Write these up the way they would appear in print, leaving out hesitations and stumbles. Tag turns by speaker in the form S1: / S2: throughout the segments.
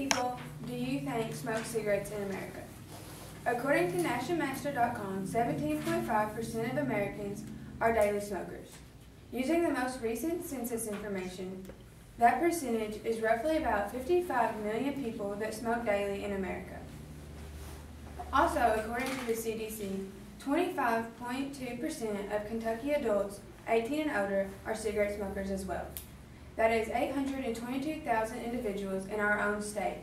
S1: people do you think smoke cigarettes in America? According to NationMaster.com, 17.5% of Americans are daily smokers. Using the most recent census information, that percentage is roughly about 55 million people that smoke daily in America. Also, according to the CDC, 25.2% of Kentucky adults 18 and older are cigarette smokers as well. That is 822,000 individuals in our own state.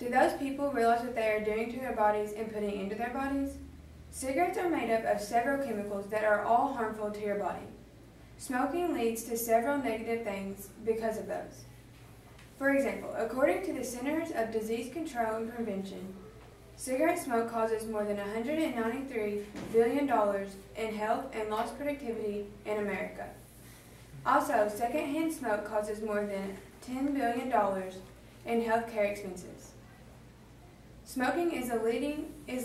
S1: Do those people realize what they are doing to their bodies and putting into their bodies? Cigarettes are made up of several chemicals that are all harmful to your body. Smoking leads to several negative things because of those. For example, according to the Centers of Disease Control and Prevention, cigarette smoke causes more than $193 billion in health and lost productivity in America. Also, secondhand smoke causes more than $10 billion in health care expenses. Smoking is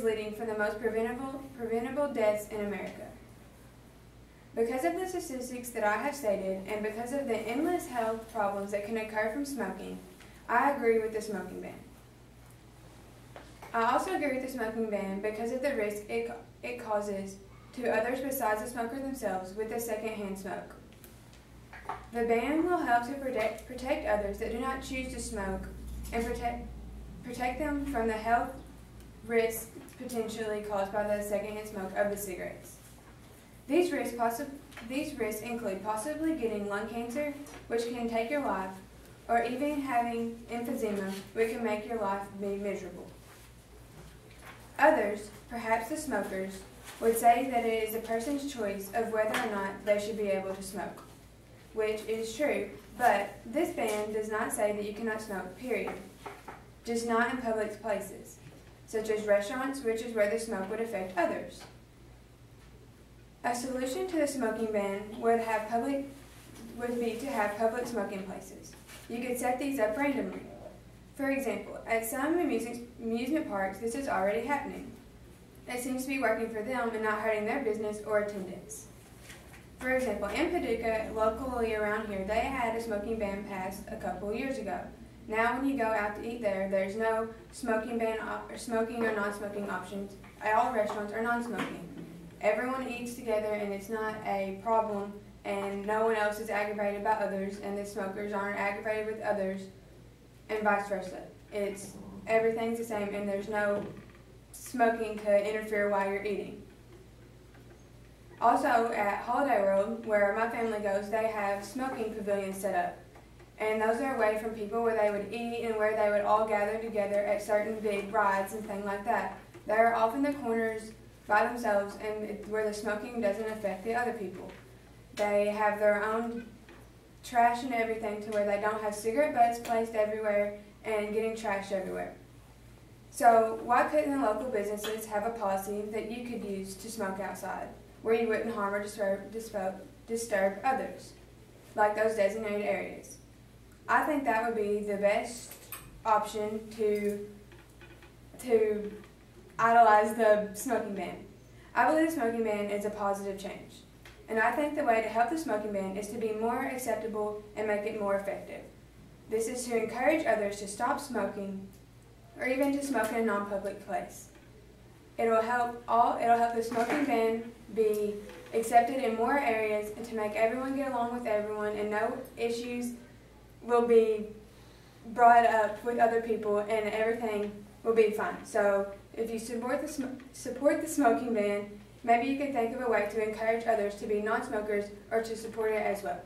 S1: leading for the most preventable deaths in America. Because of the statistics that I have stated, and because of the endless health problems that can occur from smoking, I agree with the smoking ban. I also agree with the smoking ban because of the risk it causes to others besides the smoker themselves with the secondhand smoke. The ban will help to protect others that do not choose to smoke and protect them from the health risks potentially caused by the secondhand smoke of the cigarettes. These risks include possibly getting lung cancer, which can take your life, or even having emphysema, which can make your life be miserable. Others, perhaps the smokers, would say that it is a person's choice of whether or not they should be able to smoke, which is true, but this ban does not say that you cannot smoke, period. Just not in public places, such as restaurants, which is where the smoke would affect others. A solution to the smoking ban would be to have public smoking places. You could set these up randomly. For example, at some amusement parks, this is already happening. It seems to be working for them and not hurting their business or attendance. For example, in Paducah, locally around here, they had a smoking ban passed a couple of years ago. Now when you go out to eat there, there's no smoking ban or smoking or non-smoking options. All restaurants are non-smoking. Everyone eats together and it's not a problem, and no one else is aggravated by others, and the smokers aren't aggravated with others, and vice versa. Everything's the same, and there's no smoking to interfere while you're eating. Also, at Holiday World, where my family goes, they have smoking pavilions set up. And those are away from people where they would eat and where they would all gather together at certain big rides and things like that. They're off in the corners by themselves and where the smoking doesn't affect the other people. They have their own trash and everything to where they don't have cigarette butts placed everywhere and getting trashed everywhere. So why couldn't the local businesses have a policy that you could use to smoke outside, where you wouldn't harm or disturb others, like those designated areas? I think that would be the best option to idolize the smoking ban. I believe the smoking ban is a positive change, and I think the way to help the smoking ban is to be more acceptable and make it more effective. This is to encourage others to stop smoking or even to smoke in a non-public place. It'll help the smoking ban be accepted in more areas and to make everyone get along with everyone, and no issues will be brought up with other people and everything will be fine. So if you support the smoking ban, maybe you can think of a way to encourage others to be non-smokers or to support it as well.